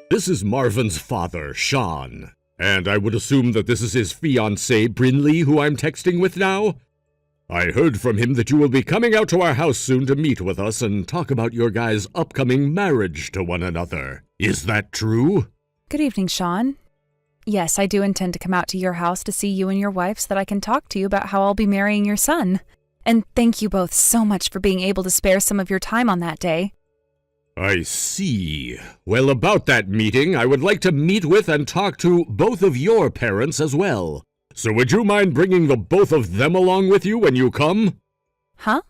This is Marvin's father, Sean. And I would assume that this is his fiancée, Brinley, who I'm texting with now? I heard from him that you will be coming out to our house soon to meet with us and talk about your guys' upcoming marriage to one another. Is that true? Good evening, Sean. Yes, I do intend to come out to your house to see you and your wife so that I can talk to you about how I'll be marrying your son. And thank you both so much for being able to spare some of your time on that day. I see. Well, about that meeting, I would like to meet with and talk to both of your parents as well. So would you mind bringing the both of them along with you when you come? Huh?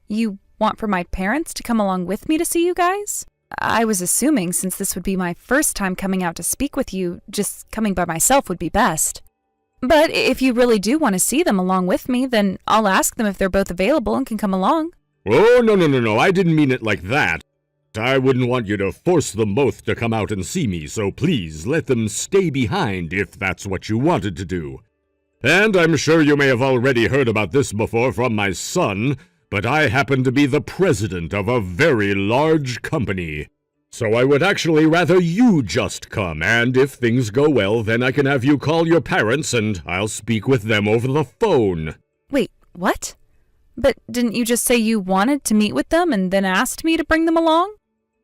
You want for my parents to come along with me to see you guys? I was assuming since this would be my first time coming out to speak with you, just coming by myself would be best. But if you really do want to see them along with me, then I'll ask them if they're both available and can come along. Oh, no, I didn't mean it like that. I wouldn't want you to force them both to come out and see me, so please let them stay behind if that's what you wanted to do. And I'm sure you may have already heard about this before from my son, but I happen to be the president of a very large company. So I would actually rather you just come, and if things go well, then I can have you call your parents and I'll speak with them over the phone. Wait, what? But didn't you just say you wanted to meet with them and then asked me to bring them along?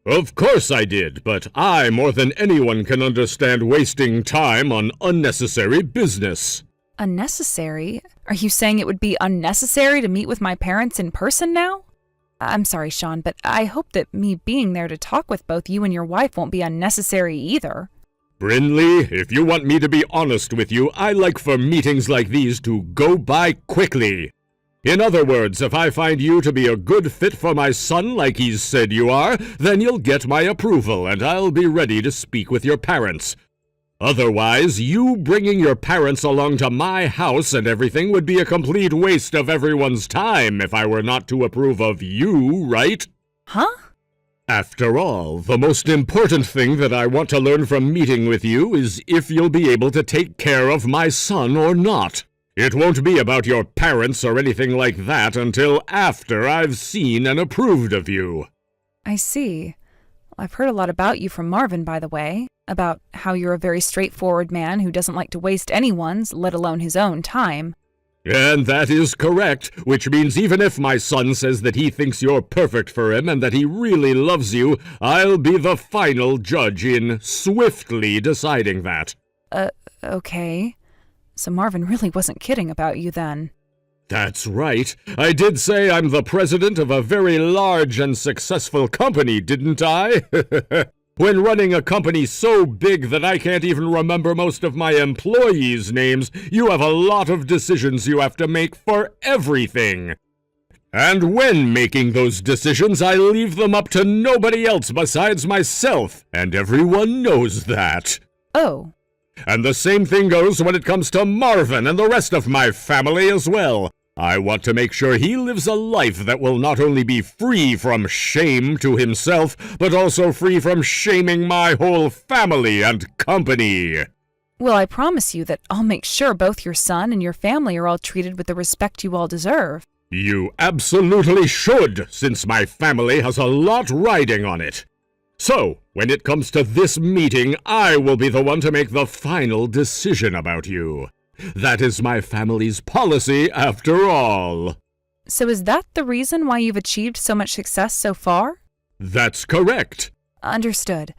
Of course I did, but I, more than anyone, can understand wasting time on unnecessary business. Unnecessary? Are you saying it would be unnecessary to meet with my parents in person now? I'm sorry, Sean, but I hope that me being there to talk with both you and your wife won't be unnecessary either. Brinley, if you want me to be honest with you, I like for meetings like these to go by quickly. In other words, if I find you to be a good fit for my son like he's said you are, then you'll get my approval and I'll be ready to speak with your parents. Otherwise, you bringing your parents along to my house and everything would be a complete waste of everyone's time if I were not to approve of you, right? Huh? After all, the most important thing that I want to learn from meeting with you is if you'll be able to take care of my son or not. It won't be about your parents or anything like that until after I've seen and approved of you. I see. I've heard a lot about you from Marvin, by the way, about how you're a very straightforward man who doesn't like to waste anyone's, let alone his own, time. And that is correct, which means even if my son says that he thinks you're perfect for him and that he really loves you, I'll be the final judge in swiftly deciding that. Okay. So Marvin really wasn't kidding about you then. That's right. I did say I'm the president of a very large and successful company, didn't I? When running a company so big that I can't even remember most of my employees' names, you have a lot of decisions you have to make for everything. And when making those decisions, I leave them up to nobody else besides myself, and everyone knows that. Oh. And the same thing goes when it comes to Marvin and the rest of my family as well. I want to make sure he lives a life that will not only be free from shame to himself, but also free from shaming my whole family and company. Well, I promise you that I'll make sure both your son and your family are all treated with the respect you all deserve. You absolutely should, since my family has a lot riding on it. So, when it comes to this meeting, I will be the one to make the final decision about you. That is my family's policy, after all. So is that the reason why you've achieved so much success so far? That's correct. Understood.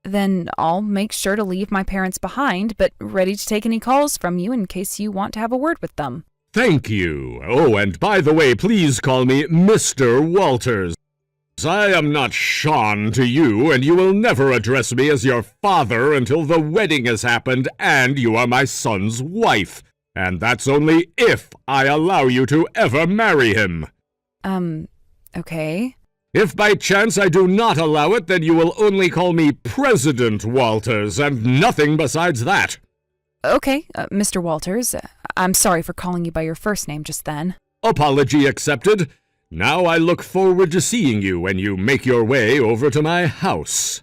Then I'll make sure to leave my parents behind, but ready to take any calls from you in case you want to have a word with them. Thank you. Oh, and by the way, please call me Mr. Walters. I am not Sean to you, and you will never address me as your father until the wedding has happened and you are my son's wife. And that's only if I allow you to ever marry him. Okay. If by chance I do not allow it, then you will only call me President Walters, and nothing besides that. Okay, Mr. Walters, I'm sorry for calling you by your first name just then. Apology accepted. Now I look forward to seeing you when you make your way over to my house.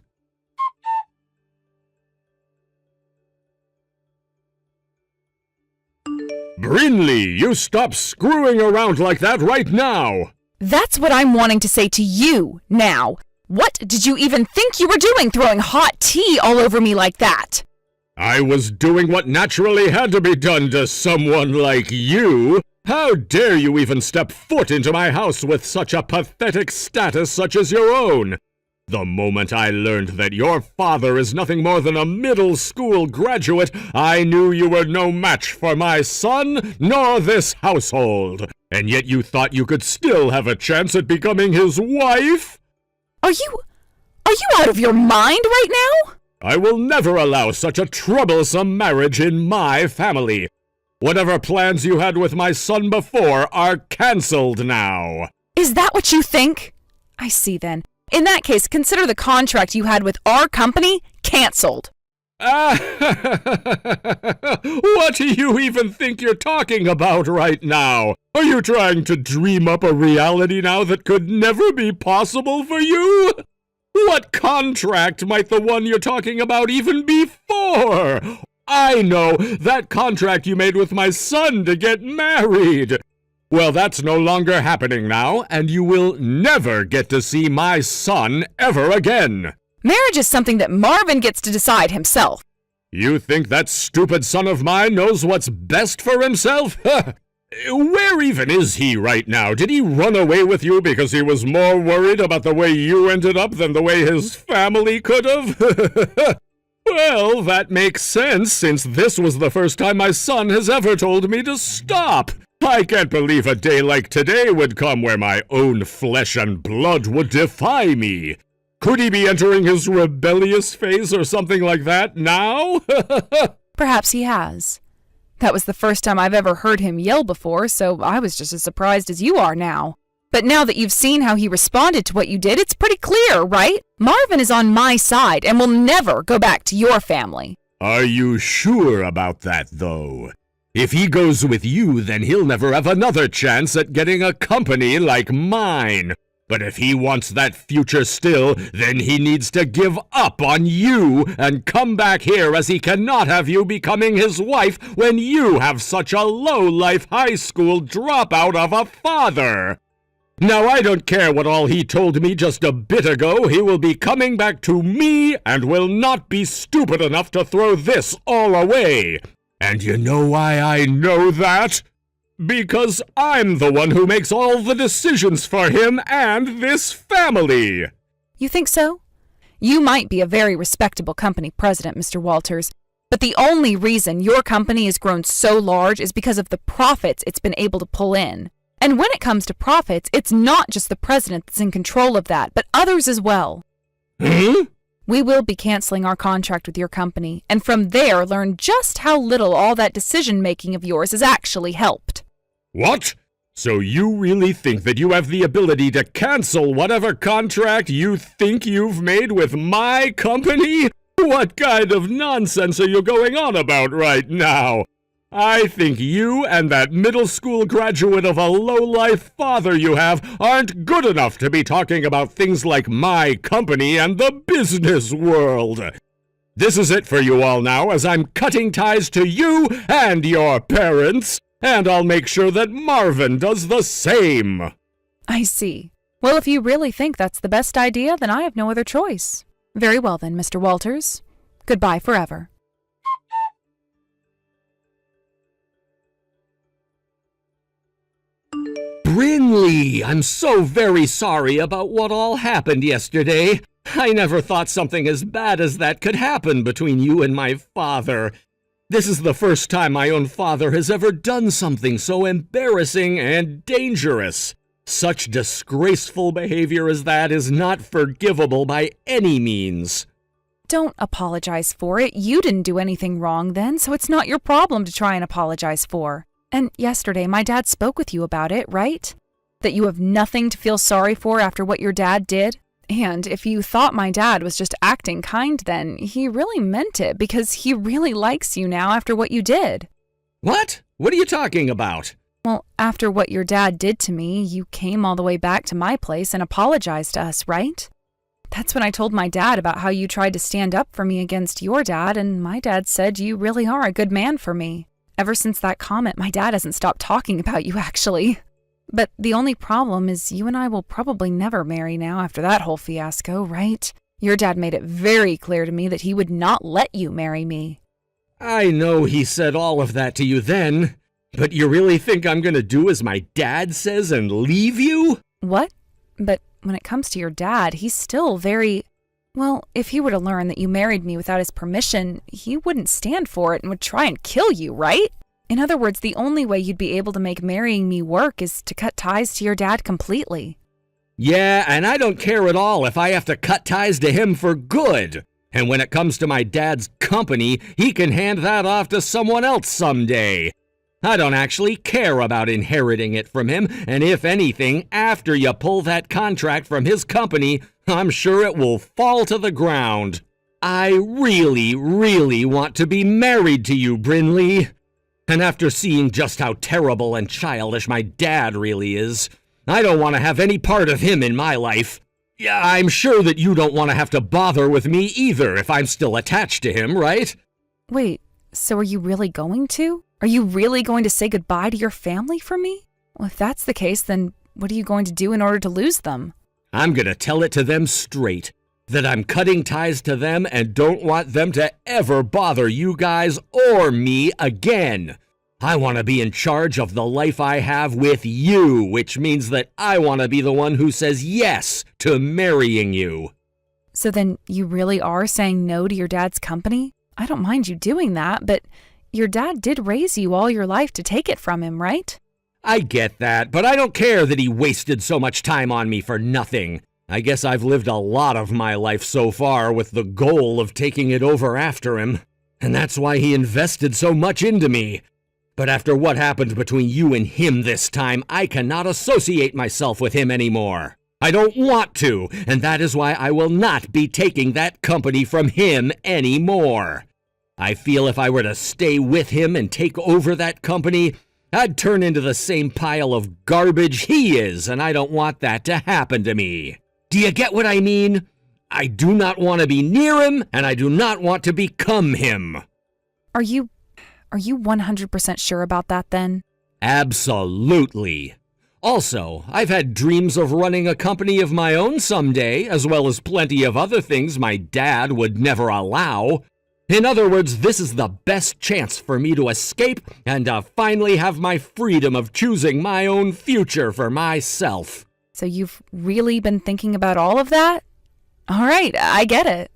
Brinley, you stop screwing around like that right now! That's what I'm wanting to say to you now. What did you even think you were doing, throwing hot tea all over me like that? I was doing what naturally had to be done to someone like you. How dare you even step foot into my house with such a pathetic status such as your own? The moment I learned that your father is nothing more than a middle school graduate, I knew you were no match for my son, nor this household. And yet you thought you could still have a chance at becoming his wife? Are you out of your mind right now? I will never allow such a troublesome marriage in my family. Whatever plans you had with my son before are cancelled now. Is that what you think? I see then. In that case, consider the contract you had with our company cancelled. What do you even think you're talking about right now? Are you trying to dream up a reality now that could never be possible for you? What contract might the one you're talking about even be for? I know, that contract you made with my son to get married. Well, that's no longer happening now, and you will never get to see my son ever again. Marriage is something that Marvin gets to decide himself. You think that stupid son of mine knows what's best for himself? Where even is he right now? Did he run away with you because he was more worried about the way you ended up than the way his family could have? Well, that makes sense, since this was the first time my son has ever told me to stop. I can't believe a day like today would come where my own flesh and blood would defy me. Could he be entering his rebellious phase or something like that now? Perhaps he has. That was the first time I've ever heard him yell before, so I was just as surprised as you are now. But now that you've seen how he responded to what you did, it's pretty clear, right? Marvin is on my side and will never go back to your family. Are you sure about that, though? If he goes with you, then he'll never have another chance at getting a company like mine. But if he wants that future still, then he needs to give up on you and come back here, as he cannot have you becoming his wife when you have such a low-life high school dropout of a father. Now, I don't care what all he told me just a bit ago. He will be coming back to me and will not be stupid enough to throw this all away. And you know why I know that? Because I'm the one who makes all the decisions for him and this family. You think so? You might be a very respectable company president, Mr. Walters, but the only reason your company has grown so large is because of the profits it's been able to pull in. And when it comes to profits, it's not just the president that's in control of that, but others as well. We will be canceling our contract with your company, and from there learn just how little all that decision-making of yours has actually helped. What? So you really think that you have the ability to cancel whatever contract you think you've made with my company? What kind of nonsense are you going on about right now? I think you and that middle school graduate of a low-life father you have aren't good enough to be talking about things like my company and the business world. This is it for you all now, as I'm cutting ties to you and your parents, and I'll make sure that Marvin does the same. I see. Well, if you really think that's the best idea, then I have no other choice. Very well then, Mr. Walters. Goodbye forever. Brinley, I'm so very sorry about what all happened yesterday. I never thought something as bad as that could happen between you and my father. This is the first time my own father has ever done something so embarrassing and dangerous. Such disgraceful behavior as that is not forgivable by any means. Don't apologize for it. You didn't do anything wrong then, so it's not your problem to try and apologize for. And yesterday, my dad spoke with you about it, right? That you have nothing to feel sorry for after what your dad did? And if you thought my dad was just acting kind then, he really meant it, because he really likes you now after what you did. What? What are you talking about? Well, after what your dad did to me, you came all the way back to my place and apologized to us, right? That's when I told my dad about how you tried to stand up for me against your dad, and my dad said you really are a good man for me. Ever since that comment, my dad hasn't stopped talking about you, actually. But the only problem is you and I will probably never marry now after that whole fiasco, right? Your dad made it very clear to me that he would not let you marry me. I know he said all of that to you then, but you really think I'm gonna do as my dad says and leave you? What? But when it comes to your dad, he's still very... Well, if he were to learn that you married me without his permission, he wouldn't stand for it and would try and kill you, right? In other words, the only way you'd be able to make marrying me work is to cut ties to your dad completely. Yeah, and I don't care at all if I have to cut ties to him for good. And when it comes to my dad's company, he can hand that off to someone else someday. I don't actually care about inheriting it from him, and if anything, after you pull that contract from his company, I'm sure it will fall to the ground. I really, really want to be married to you, Brinley. And after seeing just how terrible and childish my dad really is, I don't want to have any part of him in my life. Yeah, I'm sure that you don't want to have to bother with me either if I'm still attached to him, right? Wait, so are you really going to? Are you really going to say goodbye to your family for me? Well, if that's the case, then what are you going to do in order to lose them? I'm gonna tell it to them straight, that I'm cutting ties to them and don't want them to ever bother you guys or me again. I want to be in charge of the life I have with you, which means that I want to be the one who says yes to marrying you. So then you really are saying no to your dad's company? I don't mind you doing that, but your dad did raise you all your life to take it from him, right? I get that, but I don't care that he wasted so much time on me for nothing. I guess I've lived a lot of my life so far with the goal of taking it over after him, and that's why he invested so much into me. But after what happened between you and him this time, I cannot associate myself with him anymore. I don't want to, and that is why I will not be taking that company from him anymore. I feel if I were to stay with him and take over that company, I'd turn into the same pile of garbage he is, and I don't want that to happen to me. Do you get what I mean? I do not want to be near him, and I do not want to become him. Are you 100% sure about that then? Absolutely. Also, I've had dreams of running a company of my own someday, as well as plenty of other things my dad would never allow. In other words, this is the best chance for me to escape and to finally have my freedom of choosing my own future for myself. So you've really been thinking about all of that? All right, I get it.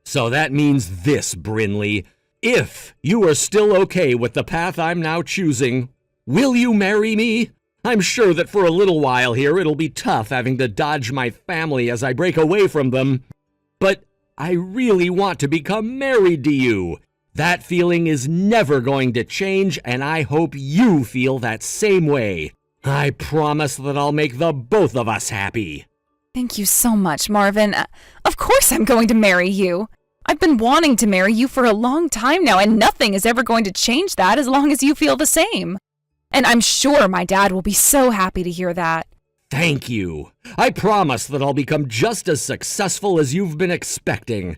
So that means this, Brinley. If you are still okay with the path I'm now choosing, will you marry me? I'm sure that for a little while here it'll be tough having to dodge my family as I break away from them. But I really want to become married to you. That feeling is never going to change, and I hope you feel that same way. I promise that I'll make the both of us happy. Thank you so much, Marvin. Of course I'm going to marry you. I've been wanting to marry you for a long time now, and nothing is ever going to change that as long as you feel the same. And I'm sure my dad will be so happy to hear that. Thank you. I promise that I'll become just as successful as you've been expecting.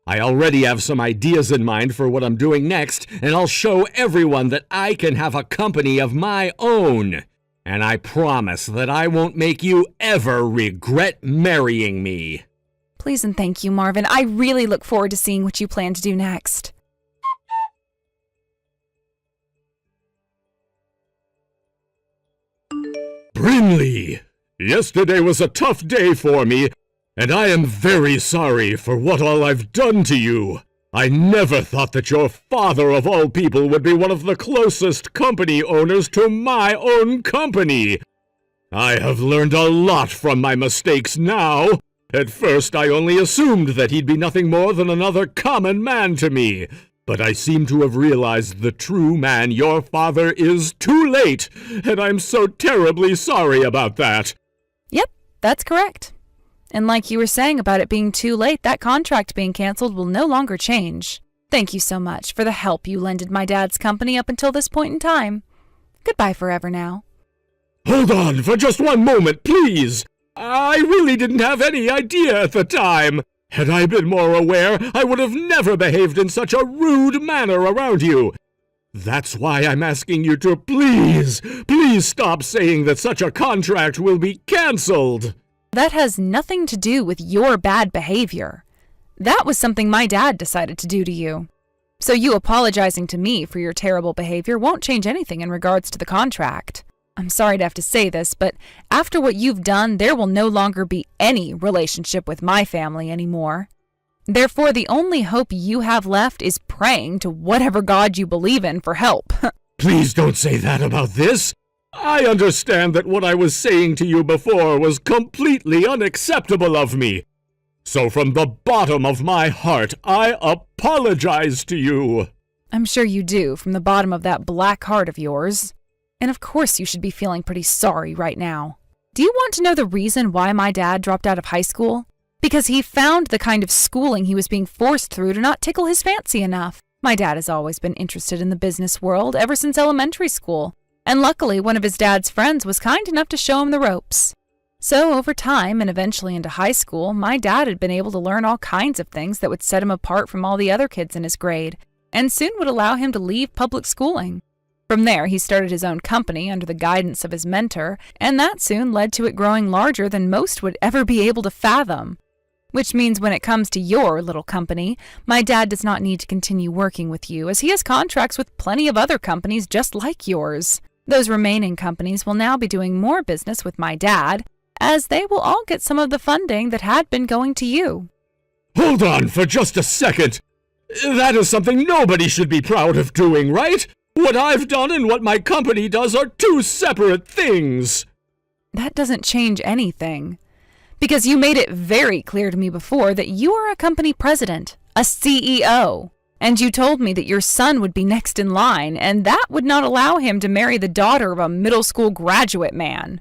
I already have some ideas in mind for what I'm doing next, and I'll show everyone that I can have a company of my own. And I promise that I won't make you ever regret marrying me. Please and thank you, Marvin. I really look forward to seeing what you plan to do next. Brinley, yesterday was a tough day for me, and I am very sorry for what all I've done to you. I never thought that your father of all people would be one of the closest company owners to my own company. I have learned a lot from my mistakes now. At first, I only assumed that he'd be nothing more than another common man to me. But I seem to have realized the true man your father is too late, and I'm so terribly sorry about that. Yep, that's correct. And like you were saying about it being too late, that contract being canceled will no longer change. Thank you so much for the help you lended my dad's company up until this point in time. Goodbye forever now. Hold on for just one moment, please. I really didn't have any idea at the time. Had I been more aware, I would have never behaved in such a rude manner around you. That's why I'm asking you to please stop saying that such a contract will be canceled. That has nothing to do with your bad behavior. That was something my dad decided to do to you. So you apologizing to me for your terrible behavior won't change anything in regards to the contract. I'm sorry to have to say this, but after what you've done, there will no longer be any relationship with my family anymore. Therefore, the only hope you have left is praying to whatever God you believe in for help. Please don't say that about this. I understand that what I was saying to you before was completely unacceptable of me. So from the bottom of my heart, I apologize to you. I'm sure you do, from the bottom of that black heart of yours. And of course you should be feeling pretty sorry right now. Do you want to know the reason why my dad dropped out of high school? Because he found the kind of schooling he was being forced through to not tickle his fancy enough. My dad has always been interested in the business world ever since elementary school, and luckily one of his dad's friends was kind enough to show him the ropes. So over time, and eventually into high school, my dad had been able to learn all kinds of things that would set him apart from all the other kids in his grade, and soon would allow him to leave public schooling. From there, he started his own company under the guidance of his mentor, and that soon led to it growing larger than most would ever be able to fathom. Which means when it comes to your little company, my dad does not need to continue working with you, as he has contracts with plenty of other companies just like yours. Those remaining companies will now be doing more business with my dad, as they will all get some of the funding that had been going to you. Hold on for just a second. That is something nobody should be proud of doing, right? What I've done and what my company does are two separate things. That doesn't change anything. Because you made it very clear to me before that you are a company president, a CEO. And you told me that your son would be next in line, and that would not allow him to marry the daughter of a middle school graduate man.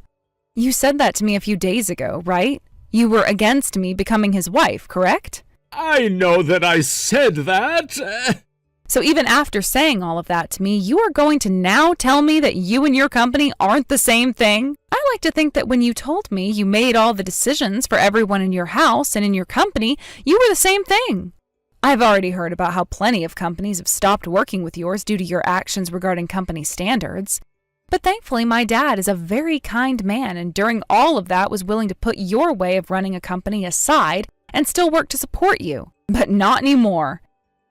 You said that to me a few days ago, right? You were against me becoming his wife, correct? I know that I said that. So even after saying all of that to me, you are going to now tell me that you and your company aren't the same thing? I like to think that when you told me you made all the decisions for everyone in your house and in your company, you were the same thing. I've already heard about how plenty of companies have stopped working with yours due to your actions regarding company standards. But thankfully, my dad is a very kind man, and during all of that was willing to put your way of running a company aside and still work to support you. But not anymore.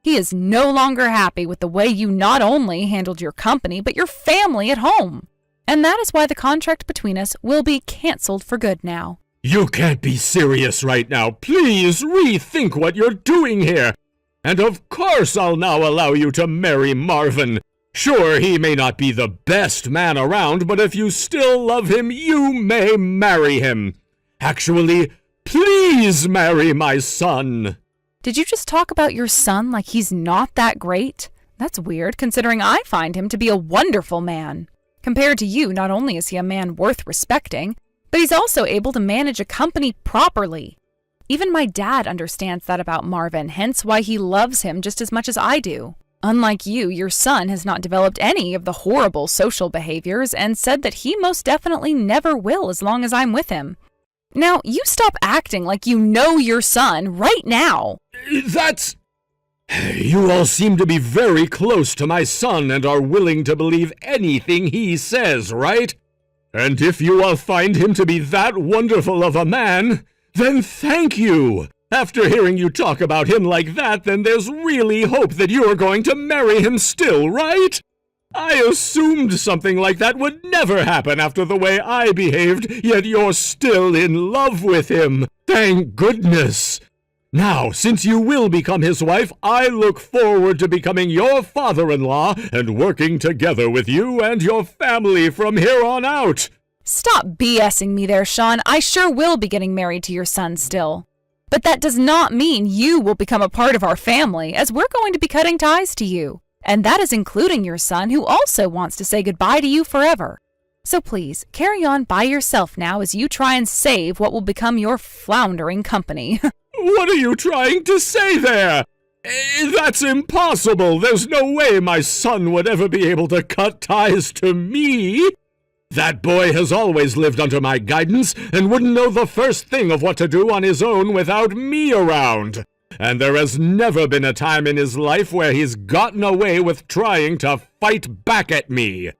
He is no longer happy with the way you not only handled your company, but your family at home. And that is why the contract between us will be canceled for good now. You can't be serious right now. Please rethink what you're doing here. And of course I'll now allow you to marry Marvin. Sure, he may not be the best man around, but if you still love him, you may marry him. Actually, please marry my son. Did you just talk about your son like he's not that great? That's weird, considering I find him to be a wonderful man. Compared to you, not only is he a man worth respecting, but he's also able to manage a company properly. Even my dad understands that about Marvin, hence why he loves him just as much as I do. Unlike you, your son has not developed any of the horrible social behaviors and said that he most definitely never will as long as I'm with him. Now, you stop acting like you know your son right now. That's... You all seem to be very close to my son and are willing to believe anything he says, right? And if you all find him to be that wonderful of a man, then thank you. After hearing you talk about him like that, then there's really hope that you're going to marry him still, right? I assumed something like that would never happen after the way I behaved, yet you're still in love with him. Thank goodness. Now, since you will become his wife, I look forward to becoming your father-in-law and working together with you and your family from here on out. Stop BSing me there, Sean. I sure will be getting married to your son still. But that does not mean you will become a part of our family, as we're going to be cutting ties to you. And that is including your son, who also wants to say goodbye to you forever. So please, carry on by yourself now as you try and save what will become your floundering company. What are you trying to say there? That's impossible. There's no way my son would ever be able to cut ties to me. That boy has always lived under my guidance and wouldn't know the first thing of what to do on his own without me around. and there has never been a time in his life where he's gotten away with trying to fight back at me.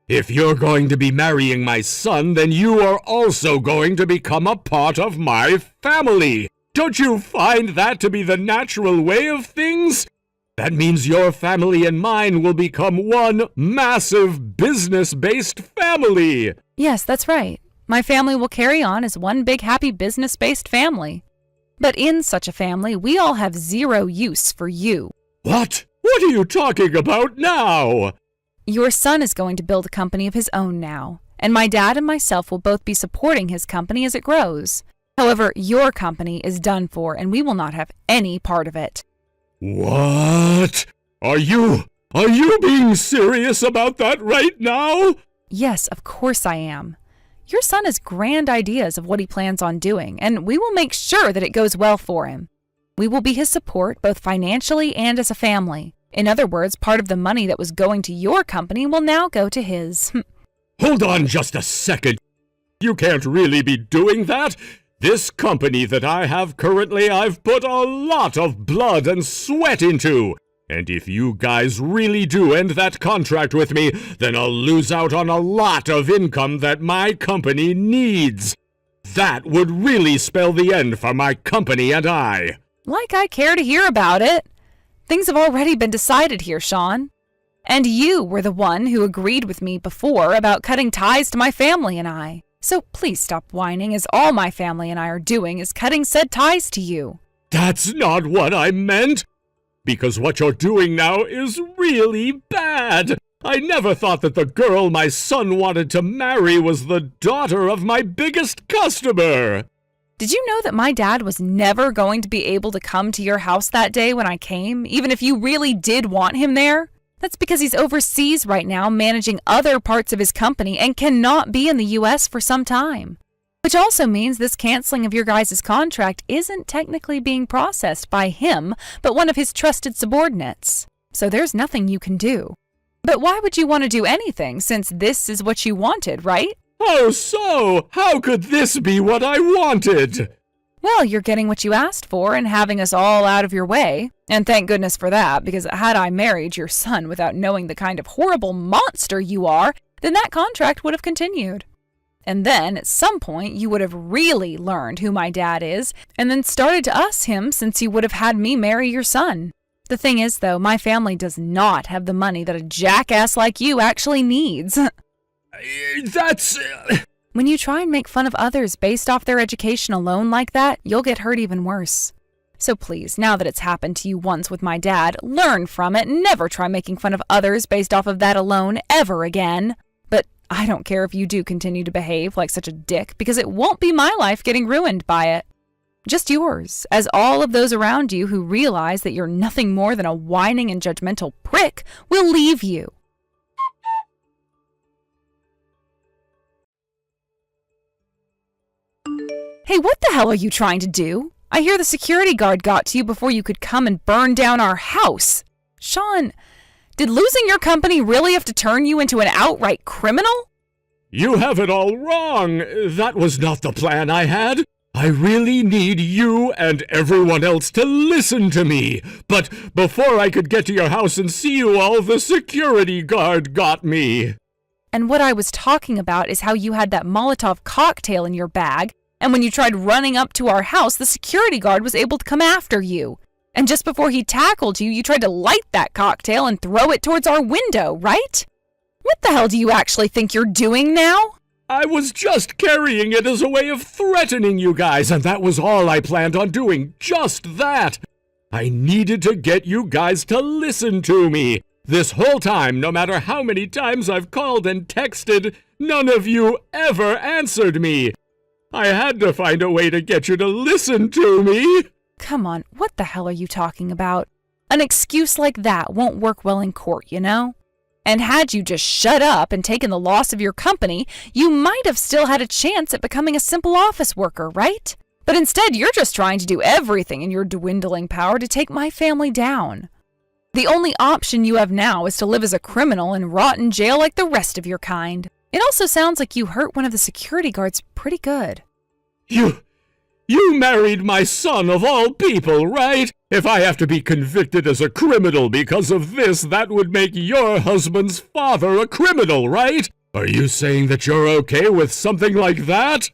If you're going to be marrying my son, then you are also going to become a part of my family. Don't you find that to be the natural way of things? That means your family and mine will become one massive business-based family. Yes, that's right. My family will carry on as one big happy business-based family. But in such a family, we all have zero use for you. What? What are you talking about now? Your son is going to build a company of his own now, and my dad and myself will both be supporting his company as it grows. However, your company is done for, and we will not have any part of it. What? Are you being serious about that right now? Yes, of course I am. Your son has grand ideas of what he plans on doing, and we will make sure that it goes well for him. We will be his support both financially and as a family. In other words, part of the money that was going to your company will now go to his. Hold on just a second. You can't really be doing that. This company that I have currently, I've put a lot of blood and sweat into. And if you guys really do end that contract with me, then I'll lose out on a lot of income that my company needs. That would really spell the end for my company and I. Like I care to hear about it. Things have already been decided here, Sean. And you were the one who agreed with me before about cutting ties to my family and I. So please stop whining, as all my family and I are doing is cutting said ties to you. That's not what I meant. Because what you're doing now is really bad. I never thought that the girl my son wanted to marry was the daughter of my biggest customer. Did you know that my dad was never going to be able to come to your house that day when I came, even if you really did want him there? That's because he's overseas right now managing other parts of his company and cannot be in the U.S. for some time. Which also means this canceling of your guys' contract isn't technically being processed by him, but one of his trusted subordinates. So there's nothing you can do. But why would you want to do anything, since this is what you wanted, right? Oh, so? How could this be what I wanted? Well, you're getting what you asked for and having us all out of your way. And thank goodness for that, because had I married your son without knowing the kind of horrible monster you are, then that contract would have continued. And then, at some point, you would have really learned who my dad is, and then started to us him since you would have had me marry your son. The thing is, though, my family does not have the money that a jackass like you actually needs. That's... When you try and make fun of others based off their education alone like that, you'll get hurt even worse. So please, now that it's happened to you once with my dad, learn from it and never try making fun of others based off of that alone ever again. But I don't care if you do continue to behave like such a dick, because it won't be my life getting ruined by it. Just yours, as all of those around you who realize that you're nothing more than a whining and judgmental prick will leave you. Hey, what the hell are you trying to do? I hear the security guard got to you before you could come and burn down our house. Sean, did losing your company really have to turn you into an outright criminal? You have it all wrong. That was not the plan I had. I really need you and everyone else to listen to me. But before I could get to your house and see you all, the security guard got me. And what I was talking about is how you had that Molotov cocktail in your bag, and when you tried running up to our house, the security guard was able to come after you. And just before he tackled you, you tried to light that cocktail and throw it towards our window, right? What the hell do you actually think you're doing now? I was just carrying it as a way of threatening you guys, and that was all I planned on doing, just that. I needed to get you guys to listen to me. This whole time, no matter how many times I've called and texted, none of you ever answered me. I had to find a way to get you to listen to me. Come on, what the hell are you talking about? An excuse like that won't work well in court, you know? And had you just shut up and taken the loss of your company, you might have still had a chance at becoming a simple office worker, right? But instead, you're just trying to do everything in your dwindling power to take my family down. The only option you have now is to live as a criminal and rot in jail like the rest of your kind. It also sounds like you hurt one of the security guards pretty good. You You married my son of all people, right? If I have to be convicted as a criminal because of this, that would make your husband's father a criminal, right? Are you saying that you're okay with something like that?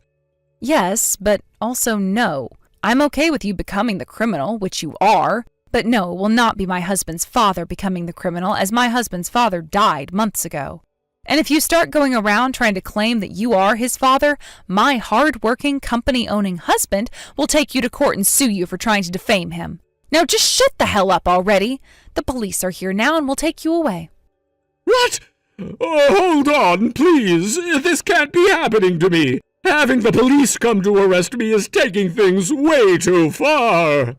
Yes, but also no. I'm okay with you becoming the criminal, which you are, but no, it will not be my husband's father becoming the criminal, as my husband's father died months ago. And if you start going around trying to claim that you are his father, my hard-working, company-owning husband will take you to court and sue you for trying to defame him. Now just shut the hell up already. The police are here now and will take you away. What? Oh, hold on, please. This can't be happening to me. Having the police come to arrest me is taking things way too far.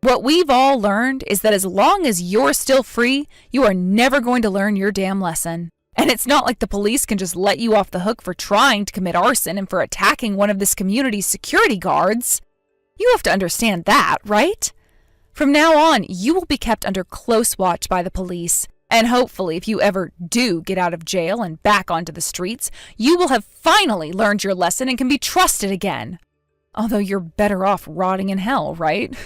What we've all learned is that as long as you're still free, you are never going to learn your damn lesson. And it's not like the police can just let you off the hook for trying to commit arson and for attacking one of this community's security guards. You have to understand that, right? From now on, you will be kept under close watch by the police. And hopefully, if you ever do get out of jail and back onto the streets, you will have finally learned your lesson and can be trusted again. Although you're better off rotting in hell, right?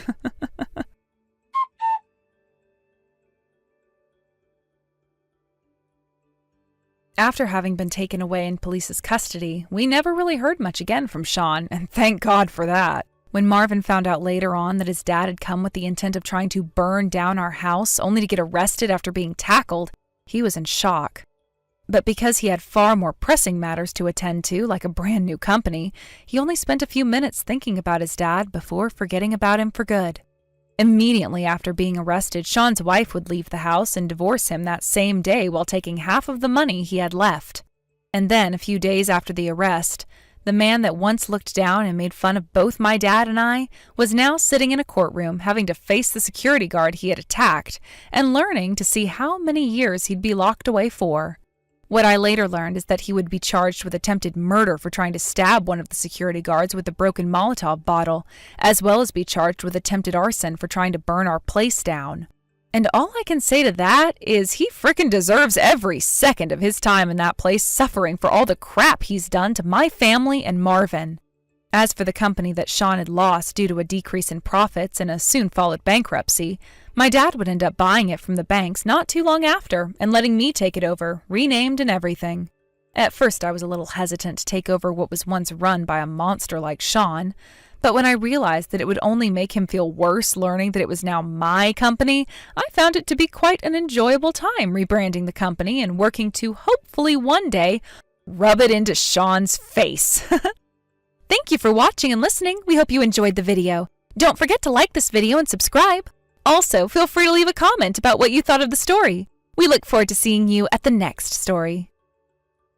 After having been taken away in police's custody, we never really heard much again from Sean, and thank God for that. When Marvin found out later on that his dad had come with the intent of trying to burn down our house only to get arrested after being tackled, he was in shock. But because he had far more pressing matters to attend to, like a brand new company, he only spent a few minutes thinking about his dad before forgetting about him for good. Immediately after being arrested, Sean's wife would leave the house and divorce him that same day while taking half of the money he had left. And then, a few days after the arrest, the man that once looked down and made fun of both my dad and I was now sitting in a courtroom having to face the security guard he had attacked and learning to see how many years he'd be locked away for. What I later learned is that he would be charged with attempted murder for trying to stab one of the security guards with a broken Molotov bottle, as well as be charged with attempted arson for trying to burn our place down. And all I can say to that is he frickin' deserves every second of his time in that place suffering for all the crap he's done to my family and Marvin. As for the company that Sean had lost due to a decrease in profits and a soon followed bankruptcy, my dad would end up buying it from the banks not too long after and letting me take it over, renamed and everything. At first I was a little hesitant to take over what was once run by a monster like Sean, but when I realized that it would only make him feel worse learning that it was now my company, I found it to be quite an enjoyable time rebranding the company and working to hopefully one day rub it into Sean's face. Thank you for watching and listening. We hope you enjoyed the video. Don't forget to like this video and subscribe. Also, feel free to leave a comment about what you thought of the story. We look forward to seeing you at the next story.